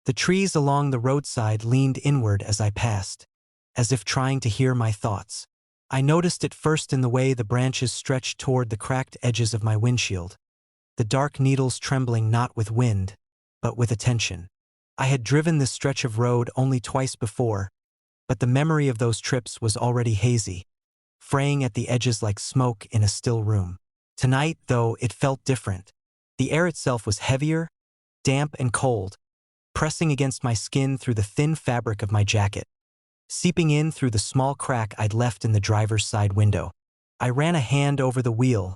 The trees along the roadside leaned inward as I passed, as if trying to hear my thoughts. I noticed it first in the way the branches stretched toward the cracked edges of my windshield, the dark needles trembling not with wind, but with attention. I had driven this stretch of road only twice before, but the memory of those trips was already hazy, fraying at the edges like smoke in a still room. Tonight, though, it felt different. The air itself was heavier, damp and cold, pressing against my skin through the thin fabric of my jacket, seeping in through the small crack I'd left in the driver's side window. I ran a hand over the wheel,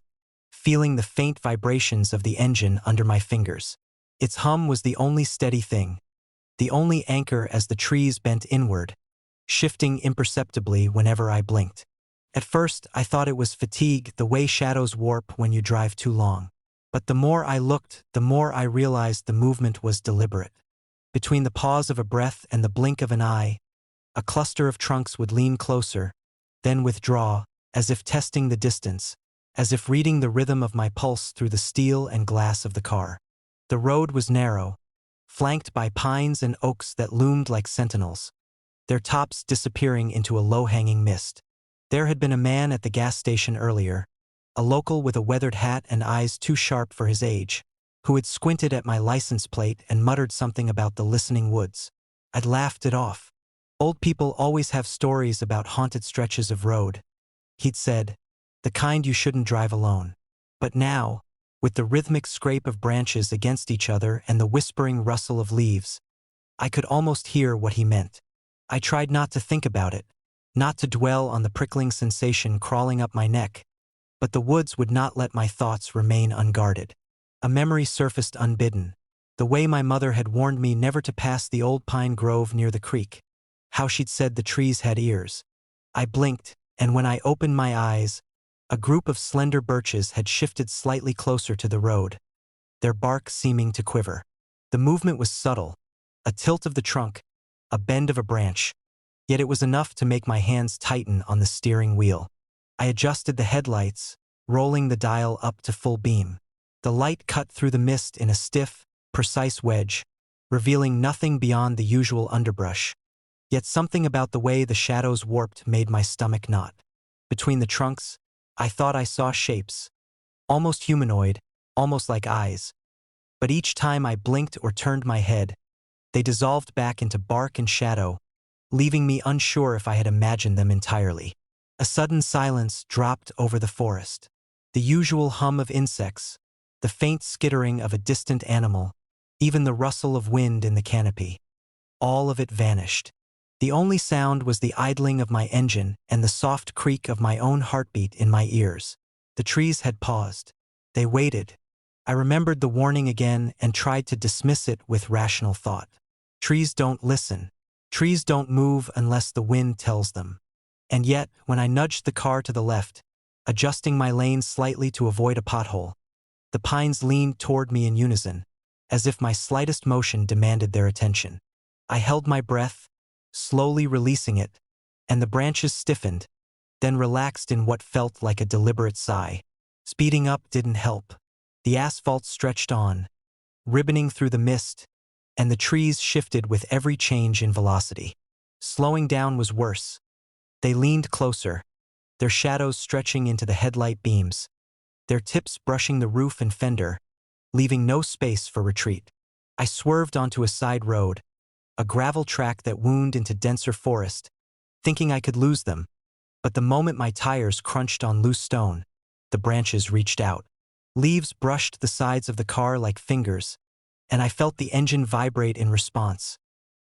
feeling the faint vibrations of the engine under my fingers. Its hum was the only steady thing, the only anchor as the trees bent inward, shifting imperceptibly whenever I blinked. At first, I thought it was fatigue, the way shadows warp when you drive too long. But the more I looked, the more I realized the movement was deliberate. Between the pause of a breath and the blink of an eye, a cluster of trunks would lean closer, then withdraw, as if testing the distance, as if reading the rhythm of my pulse through the steel and glass of the car. The road was narrow, flanked by pines and oaks that loomed like sentinels, their tops disappearing into a low-hanging mist. There had been a man at the gas station earlier, a local with a weathered hat and eyes too sharp for his age, who had squinted at my license plate and muttered something about the listening woods. I'd laughed it off. Old people always have stories about haunted stretches of road, he'd said, the kind you shouldn't drive alone. But now, with the rhythmic scrape of branches against each other and the whispering rustle of leaves, I could almost hear what he meant. I tried not to think about it, not to dwell on the prickling sensation crawling up my neck, but the woods would not let my thoughts remain unguarded. A memory surfaced unbidden, the way my mother had warned me never to pass the old pine grove near the creek, how she'd said the trees had ears. I blinked, and when I opened my eyes, a group of slender birches had shifted slightly closer to the road, their bark seeming to quiver. The movement was subtle, a tilt of the trunk, a bend of a branch, yet it was enough to make my hands tighten on the steering wheel. I adjusted the headlights, rolling the dial up to full beam. The light cut through the mist in a stiff, precise wedge, revealing nothing beyond the usual underbrush. Yet something about the way the shadows warped made my stomach knot. Between the trunks, I thought I saw shapes, almost humanoid, almost like eyes. But each time I blinked or turned my head, they dissolved back into bark and shadow, leaving me unsure if I had imagined them entirely. A sudden silence dropped over the forest. The usual hum of insects, the faint skittering of a distant animal, even the rustle of wind in the canopy. All of it vanished. The only sound was the idling of my engine and the soft creak of my own heartbeat in my ears. The trees had paused. They waited. I remembered the warning again and tried to dismiss it with rational thought. Trees don't listen. Trees don't move unless the wind tells them. And yet, when I nudged the car to the left, adjusting my lane slightly to avoid a pothole, the pines leaned toward me in unison, as if my slightest motion demanded their attention. I held my breath, slowly releasing it, and the branches stiffened, then relaxed in what felt like a deliberate sigh. Speeding up didn't help. The asphalt stretched on, ribboning through the mist, and the trees shifted with every change in velocity. Slowing down was worse. They leaned closer, their shadows stretching into the headlight beams, their tips brushing the roof and fender, leaving no space for retreat. I swerved onto a side road, a gravel track that wound into denser forest, thinking I could lose them. But the moment my tires crunched on loose stone, the branches reached out. Leaves brushed the sides of the car like fingers, and I felt the engine vibrate in response,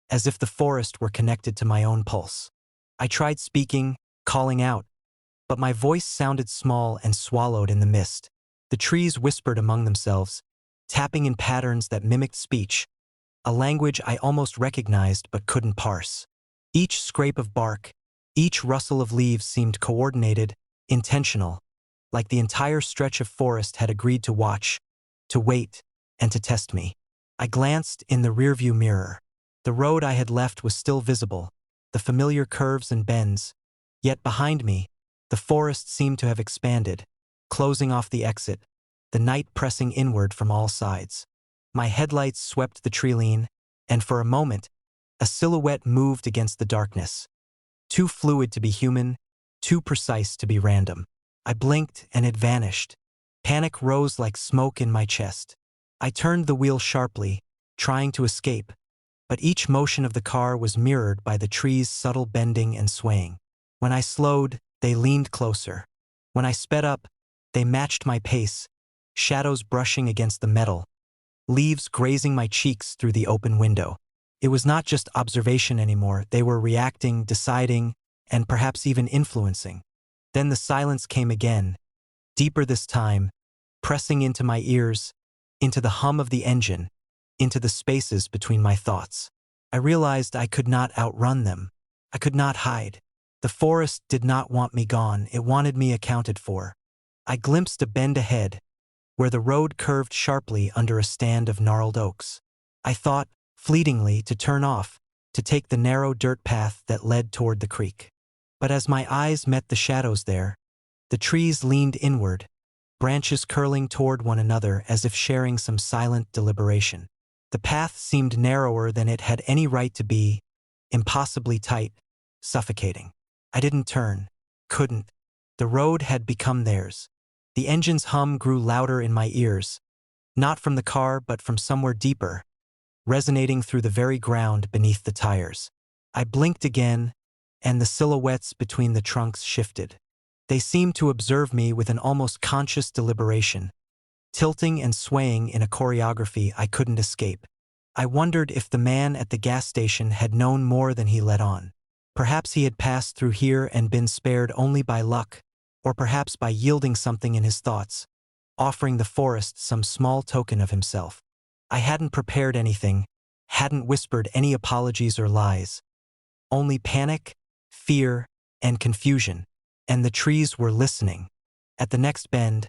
as if the forest were connected to my own pulse. I tried speaking, calling out, but my voice sounded small and swallowed in the mist. The trees whispered among themselves, tapping in patterns that mimicked speech, a language I almost recognized but couldn't parse. Each scrape of bark, each rustle of leaves seemed coordinated, intentional, like the entire stretch of forest had agreed to watch, to wait, and to test me. I glanced in the rearview mirror. The road I had left was still visible, the familiar curves and bends, yet behind me, the forest seemed to have expanded, closing off the exit, the night pressing inward from all sides. My headlights swept the treeline, and for a moment, a silhouette moved against the darkness. Too fluid to be human, too precise to be random. I blinked and it vanished. Panic rose like smoke in my chest. I turned the wheel sharply, trying to escape, but each motion of the car was mirrored by the trees' subtle bending and swaying. When I slowed, they leaned closer. When I sped up, they matched my pace, shadows brushing against the metal, leaves grazing my cheeks through the open window. It was not just observation anymore, they were reacting, deciding, and perhaps even influencing. Then the silence came again, deeper this time, pressing into my ears, into the hum of the engine, into the spaces between my thoughts. I realized I could not outrun them. I could not hide. The forest did not want me gone, it wanted me accounted for. I glimpsed a bend ahead, where the road curved sharply under a stand of gnarled oaks. I thought, fleetingly, to turn off, to take the narrow dirt path that led toward the creek. But as my eyes met the shadows there, the trees leaned inward, branches curling toward one another as if sharing some silent deliberation. The path seemed narrower than it had any right to be, impossibly tight, suffocating. I didn't turn, couldn't. The road had become theirs. The engine's hum grew louder in my ears, not from the car but from somewhere deeper, resonating through the very ground beneath the tires. I blinked again, and the silhouettes between the trunks shifted. They seemed to observe me with an almost conscious deliberation, tilting and swaying in a choreography I couldn't escape. I wondered if the man at the gas station had known more than he let on. Perhaps he had passed through here and been spared only by luck, or perhaps by yielding something in his thoughts, offering the forest some small token of himself. I hadn't prepared anything, hadn't whispered any apologies or lies. Only panic, fear, and confusion, and the trees were listening. At the next bend,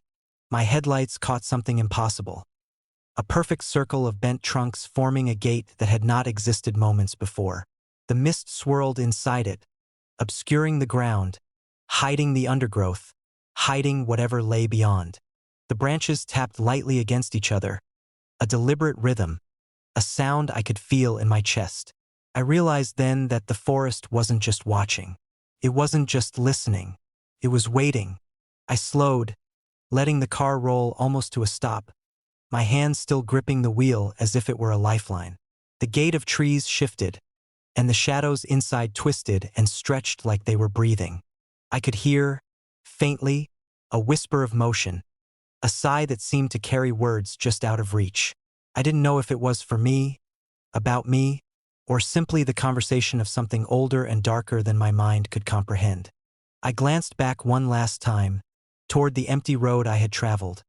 my headlights caught something impossible. A perfect circle of bent trunks forming a gate that had not existed moments before. The mist swirled inside it, obscuring the ground, hiding the undergrowth, hiding whatever lay beyond. The branches tapped lightly against each other, a deliberate rhythm, a sound I could feel in my chest. I realized then that the forest wasn't just watching. It wasn't just listening. It was waiting. I slowed, letting the car roll almost to a stop, my hands still gripping the wheel as if it were a lifeline. The gate of trees shifted, and the shadows inside twisted and stretched like they were breathing. I could hear, faintly, a whisper of motion, a sigh that seemed to carry words just out of reach. I didn't know if it was for me, about me, or simply the conversation of something older and darker than my mind could comprehend. I glanced back one last time, toward the empty road I had traveled,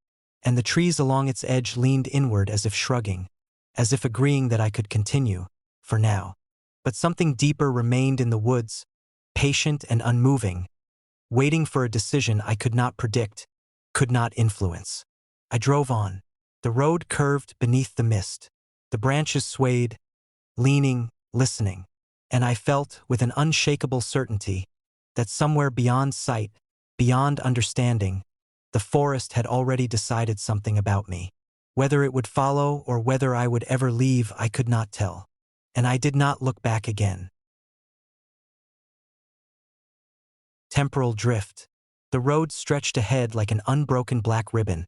and the trees along its edge leaned inward as if shrugging, as if agreeing that I could continue, for now. But something deeper remained in the woods, patient and unmoving, waiting for a decision I could not predict, could not influence. I drove on. The road curved beneath the mist. The branches swayed, leaning, listening, and I felt, with an unshakable certainty, that somewhere beyond sight, beyond understanding, the forest had already decided something about me. Whether it would follow or whether I would ever leave, I could not tell. And I did not look back again. Temporal drift. The road stretched ahead like an unbroken black ribbon,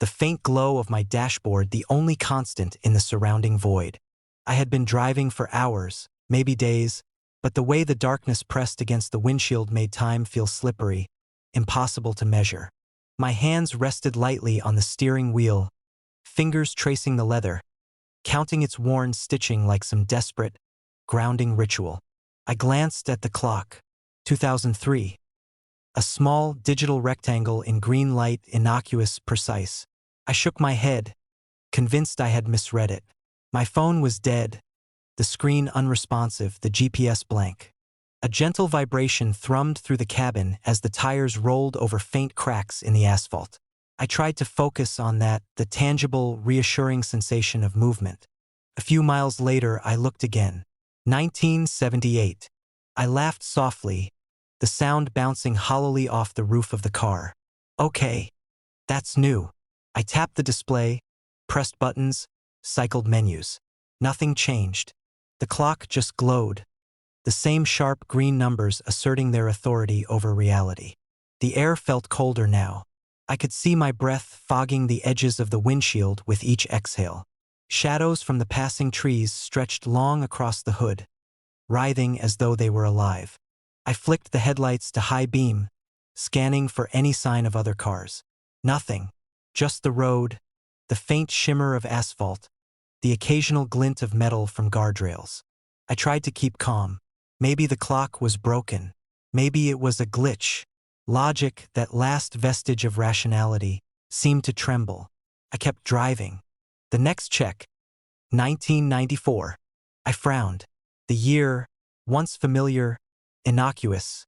the faint glow of my dashboard the only constant in the surrounding void. I had been driving for hours, maybe days, but the way the darkness pressed against the windshield made time feel slippery, impossible to measure. My hands rested lightly on the steering wheel, fingers tracing the leather, counting its worn stitching like some desperate, grounding ritual. I glanced at the clock. 2003. A small, digital rectangle in green light, innocuous, precise. I shook my head, convinced I had misread it. My phone was dead, the screen unresponsive, the GPS blank. A gentle vibration thrummed through the cabin as the tires rolled over faint cracks in the asphalt. I tried to focus on that, the tangible, reassuring sensation of movement. A few miles later, I looked again. 1978. I laughed softly, the sound bouncing hollowly off the roof of the car. Okay, that's new. I tapped the display, pressed buttons, cycled menus. Nothing changed. The clock just glowed, the same sharp green numbers asserting their authority over reality. The air felt colder now. I could see my breath fogging the edges of the windshield with each exhale. Shadows from the passing trees stretched long across the hood, writhing as though they were alive. I flicked the headlights to high beam, scanning for any sign of other cars. Nothing. Just the road, the faint shimmer of asphalt, the occasional glint of metal from guardrails. I tried to keep calm. Maybe the clock was broken. Maybe it was a glitch. Logic, that last vestige of rationality, seemed to tremble. I kept driving. The next check, 1994. I frowned. The year, once familiar, innocuous,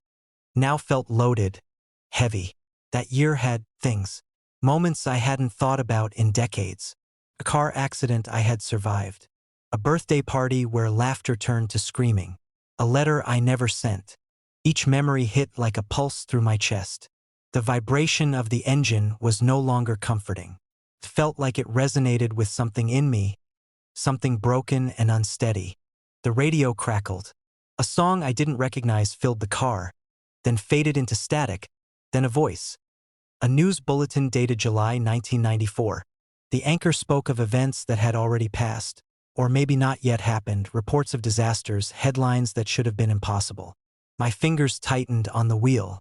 now felt loaded, heavy. That year had things. Moments I hadn't thought about in decades. A car accident I had survived. A birthday party where laughter turned to screaming. A letter I never sent. Each memory hit like a pulse through my chest. The vibration of the engine was no longer comforting. It felt like it resonated with something in me, something broken and unsteady. The radio crackled. A song I didn't recognize filled the car, then faded into static, then a voice. A news bulletin dated July 1994. The anchor spoke of events that had already passed, or maybe not yet happened, reports of disasters, headlines that should have been impossible. My fingers tightened on the wheel.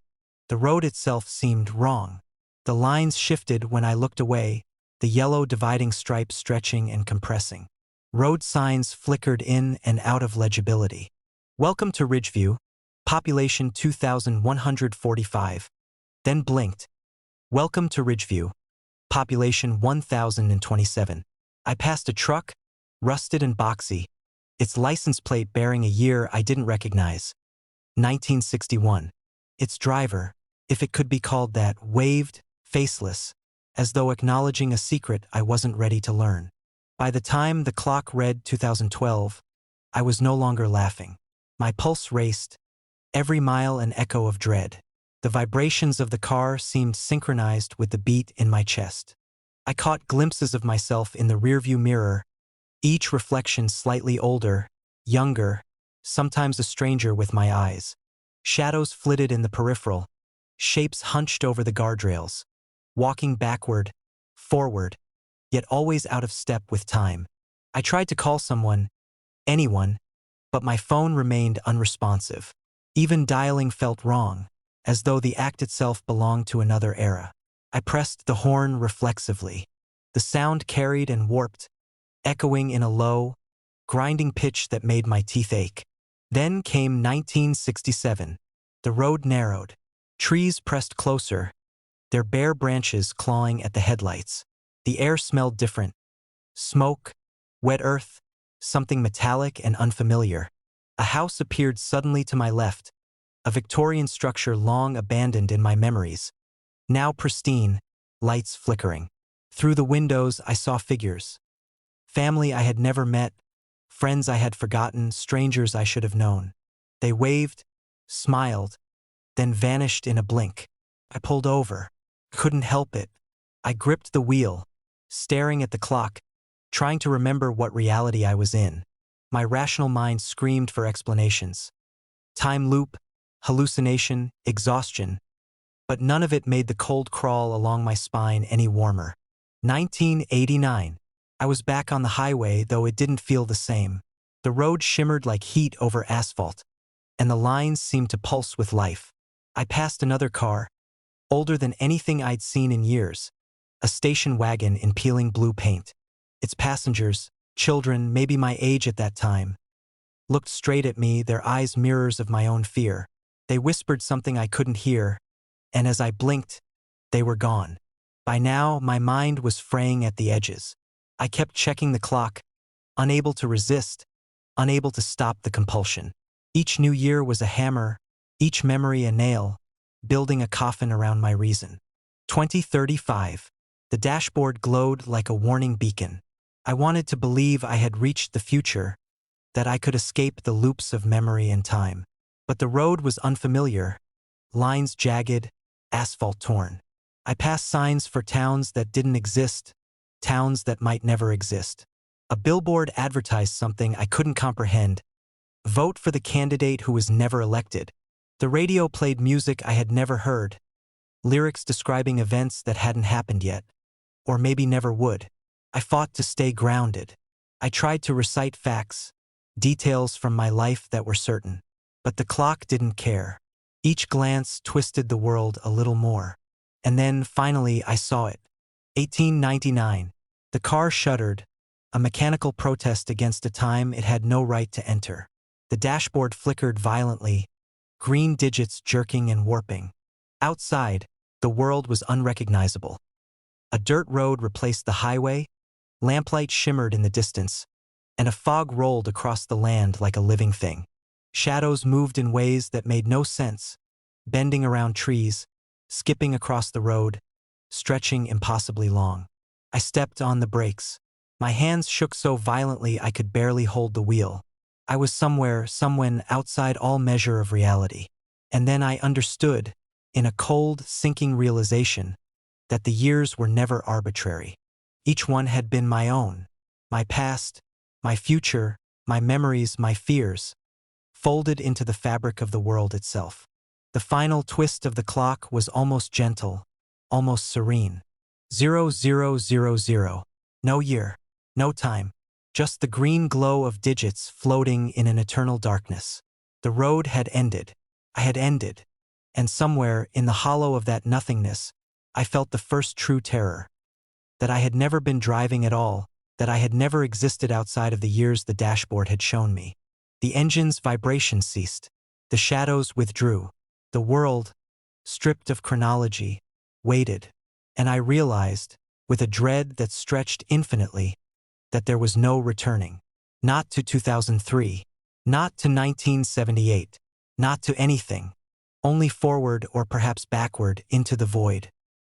The road itself seemed wrong. The lines shifted when I looked away, the yellow dividing stripe stretching and compressing. Road signs flickered in and out of legibility. Welcome to Ridgeview, population 2,145. Then blinked. Welcome to Ridgeview, population 1,027. I passed a truck, rusted and boxy, its license plate bearing a year I didn't recognize. 1961. Its driver, if it could be called that, waved, faceless, as though acknowledging a secret I wasn't ready to learn. By the time the clock read 2012, I was no longer laughing. My pulse raced, every mile an echo of dread. The vibrations of the car seemed synchronized with the beat in my chest. I caught glimpses of myself in the rearview mirror, each reflection slightly older, younger, sometimes a stranger with my eyes. Shadows flitted in the peripheral, shapes hunched over the guardrails, walking backward, forward, yet always out of step with time. I tried to call someone, anyone, but my phone remained unresponsive. Even dialing felt wrong, as though the act itself belonged to another era. I pressed the horn reflexively. The sound carried and warped, echoing in a low, grinding pitch that made my teeth ache. Then came 1967. The road narrowed. Trees pressed closer, their bare branches clawing at the headlights. The air smelled different. Smoke, wet earth, something metallic and unfamiliar. A house appeared suddenly to my left, a Victorian structure long abandoned in my memories. Now pristine, lights flickering. Through the windows I saw figures. Family I had never met, friends I had forgotten, strangers I should have known. They waved, smiled, then vanished in a blink. I pulled over. Couldn't help it. I gripped the wheel, staring at the clock, trying to remember what reality I was in. My rational mind screamed for explanations. Time loop, hallucination, exhaustion. But none of it made the cold crawl along my spine any warmer. 1989. I was back on the highway, though it didn't feel the same. The road shimmered like heat over asphalt, and the lines seemed to pulse with life. I passed another car, older than anything I'd seen in years, a station wagon in peeling blue paint. Its passengers, children, maybe my age at that time, looked straight at me, their eyes mirrors of my own fear. They whispered something I couldn't hear, and as I blinked, they were gone. By now, my mind was fraying at the edges. I kept checking the clock, unable to resist, unable to stop the compulsion. Each new year was a hammer, each memory a nail, building a coffin around my reason. 2035. The dashboard glowed like a warning beacon. I wanted to believe I had reached the future, that I could escape the loops of memory and time. But the road was unfamiliar, lines jagged, asphalt torn. I passed signs for towns that didn't exist, towns that might never exist. A billboard advertised something I couldn't comprehend. Vote for the candidate who was never elected. The radio played music I had never heard, lyrics describing events that hadn't happened yet, or maybe never would. I fought to stay grounded. I tried to recite facts, details from my life that were certain. But the clock didn't care. Each glance twisted the world a little more. And then, finally, I saw it. 1899. The car shuddered, a mechanical protest against a time it had no right to enter. The dashboard flickered violently, green digits jerking and warping. Outside, the world was unrecognizable. A dirt road replaced the highway, lamplight shimmered in the distance, and a fog rolled across the land like a living thing. Shadows moved in ways that made no sense, bending around trees, skipping across the road, stretching impossibly long. I stepped on the brakes. My hands shook so violently I could barely hold the wheel. I was somewhen outside all measure of reality. And then I understood, in a cold, sinking realization, that the years were never arbitrary. Each one had been my own. My past, my future, my memories, my fears, folded into the fabric of the world itself. The final twist of the clock was almost gentle, almost serene. 0000. No year, no time, just the green glow of digits floating in an eternal darkness. The road had ended. I had ended. And somewhere, in the hollow of that nothingness, I felt the first true terror. That I had never been driving at all, that I had never existed outside of the years the dashboard had shown me. The engine's vibration ceased. The shadows withdrew. The world, stripped of chronology, waited. And I realized, with a dread that stretched infinitely, that there was no returning. Not to 2003. Not to 1978. Not to anything. Only forward or perhaps backward into the void.